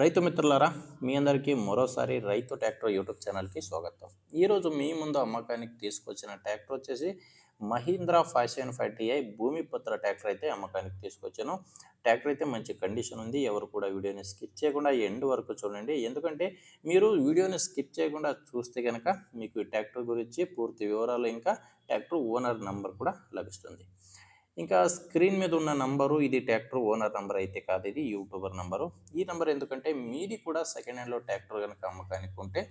రైతు మిత్రులారా, మీ అందరికీ మరోసారి రైతు ట్రాక్టర్ యూట్యూబ్ ఛానల్కి స్వాగతం. ఈరోజు మీ ముందు అమ్మకానికి తీసుకొచ్చిన ట్రాక్టర్ వచ్చేసి మహీంద్రా 575 భూమిపుత్ర ట్రాక్టర్ అయితే అమ్మకానికి తీసుకొచ్చాను. ట్రాక్టర్ అయితే మంచి కండిషన్ ఉంది. ఎవరు కూడా వీడియోని స్కిప్ చేయకుండా ఎండ్ వరకు చూడండి. ఎందుకంటే మీరు వీడియోని స్కిప్ చేయకుండా చూస్తే కనుక మీకు ఈ ట్రాక్టర్ గురించి పూర్తి వివరాలు, ఇంకా ట్రాక్టర్ ఓనర్ నంబర్ కూడా లభిస్తుంది. ఇంకా స్క్రీన్ మీద ఉన్న నంబరు ఇది ట్రాక్టర్ ఓనర్ నంబర్ అయితే కాదు, ఇది యూట్యూబర్ నంబరు. ఈ నంబర్ ఎందుకంటే మీది కూడా సెకండ్ హ్యాండ్లో ట్రాక్టర్ కనుక అమ్మకానికి ఉంటే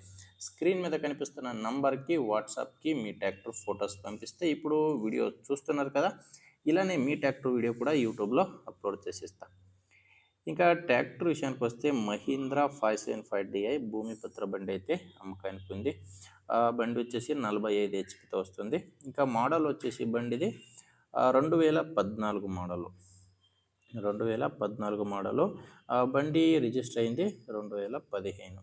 స్క్రీన్ మీద కనిపిస్తున్న నంబర్కి వాట్సాప్కి మీ ట్రాక్టర్ ఫొటోస్ పంపిస్తే ఇప్పుడు వీడియో చూస్తున్నారు కదా, ఇలానే మీ ట్రాక్టర్ వీడియో కూడా యూట్యూబ్లో అప్లోడ్ చేసిస్తాను. ఇంకా ట్రాక్టర్ విషయానికి వస్తే మహీంద్రా 575 భూమిపుత్ర బండి అయితే అమ్మకానికి ఉంది. ఆ బండి వచ్చేసి 45 హెచ్పితో వస్తుంది. ఇంకా మోడల్ వచ్చేసి బండిది 2014 మోడలు. 2014 మోడలు. బండి రిజిస్టర్ అయింది 2015.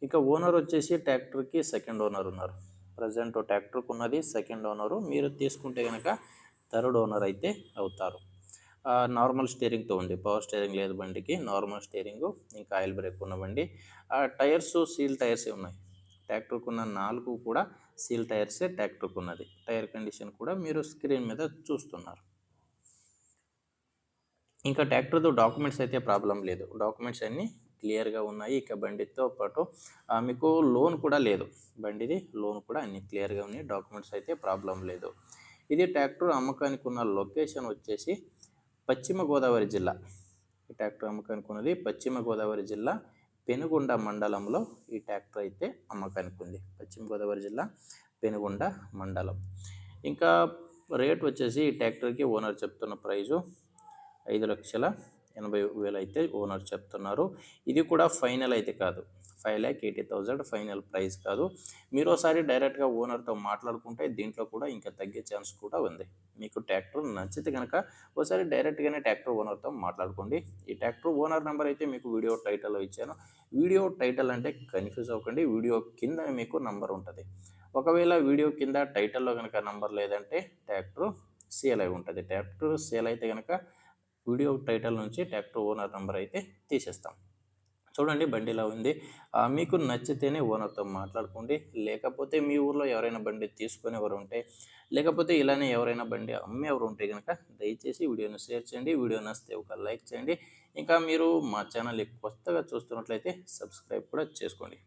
ఇక ఓనర్ వచ్చేసి ట్రాక్టర్కి సెకండ్ ఓనర్ ఉన్నారు. ప్రజెంట్ ట్రాక్టర్కి ఉన్నది సెకండ్ ఓనరు. మీరు తీసుకుంటే కనుక థర్డ్ ఓనర్ అయితే అవుతారు. నార్మల్ స్టీరింగ్తో ఉంది, పవర్ స్టీరింగ్ లేదు బండికి. నార్మల్ స్టీరింగు, ఇంకా ఆయిల్ బ్రేక్ ఉన్న బండి. టైర్స్ సీల్ టైర్సే ఉన్నాయి. ట్రాక్టర్కు ఉన్న 4 కూడా సీల్ టైర్సే ట్రాక్టర్కు ఉన్నది. టైర్ కండిషన్ కూడా మీరు స్క్రీన్ మీద చూస్తున్నారు. ఇంకా ట్రాక్టర్తో డాక్యుమెంట్స్ అయితే ప్రాబ్లం లేదు. డాక్యుమెంట్స్ అన్నీ క్లియర్గా ఉన్నాయి. ఇక బండితో పాటు మీకు లోన్ కూడా లేదు. బండిది లోన్ కూడా అన్ని క్లియర్గా ఉన్నాయి. డాక్యుమెంట్స్ అయితే ప్రాబ్లం లేదు. ఇది ట్రాక్టర్ అమ్మకానికి ఉన్న లొకేషన్ వచ్చేసి పశ్చిమ గోదావరి జిల్లా. ఈ ట్రాక్టర్ అమ్మకానికి ఉన్నది పశ్చిమ గోదావరి జిల్లా పెనుగొండ మండలంలో ఈ ట్రాక్టర్ అయితే అమ్మకానికి ఉంది. పశ్చిమ గోదావరి జిల్లా పెనుగొండ మండలం. ఇంకా రేట్ వచ్చేసి ఈ ట్రాక్టర్కి ఓనర్ చెప్తున్న ప్రైజు 5,80,000 అయితే ఓనర్ చెప్తున్నారు. ఇది కూడా ఫైనల్ అయితే కాదు. 5,80,000 ఫైనల్ ప్రైస్ కాదు. మీరు ఒకసారి డైరెక్ట్గా ఓనర్తో మాట్లాడుకుంటే దీంట్లో కూడా ఇంకా తగ్గే ఛాన్స్ కూడా ఉంది. మీకు ట్రాక్టర్ నచ్చితే కనుక ఒకసారి డైరెక్ట్గానే ట్రాక్టర్ ఓనర్తో మాట్లాడుకోండి. ఈ ట్రాక్టర్ ఓనర్ నెంబర్ అయితే మీకు వీడియో టైటిల్లో ఇచ్చాను. వీడియో టైటిల్ అంటే కన్ఫ్యూజ్ అవ్వకండి, వీడియో కింద మీకు నంబర్ ఉంటుంది. ఒకవేళ వీడియో కింద టైటిల్లో కనుక నంబర్ లేదంటే ట్రాక్టర్ సేల్ అయి ఉంటుంది. ట్రాక్టర్ సేల్ అయితే కనుక వీడియో టైటిల్ నుంచి ట్రాక్టర్ ఓనర్ నెంబర్ అయితే తీసేస్తాం. చూడండి బండి ఇలా ఉంది. మీకు నచ్చితేనే ఓనర్తో మాట్లాడుకోండి. లేకపోతే మీ ఊర్లో ఎవరైనా బండి తీసుకునేవారు ఉంటే, లేకపోతే ఇలానే ఎవరైనా బండి అమ్మేవారు ఉంటే కనుక దయచేసి వీడియోని షేర్ చేయండి. వీడియో నచ్చితే ఒక లైక్ చేయండి. ఇంకా మీరు మా ఛానల్ని కొత్తగా చూస్తున్నట్లయితే సబ్స్క్రైబ్ కూడా చేసుకోండి.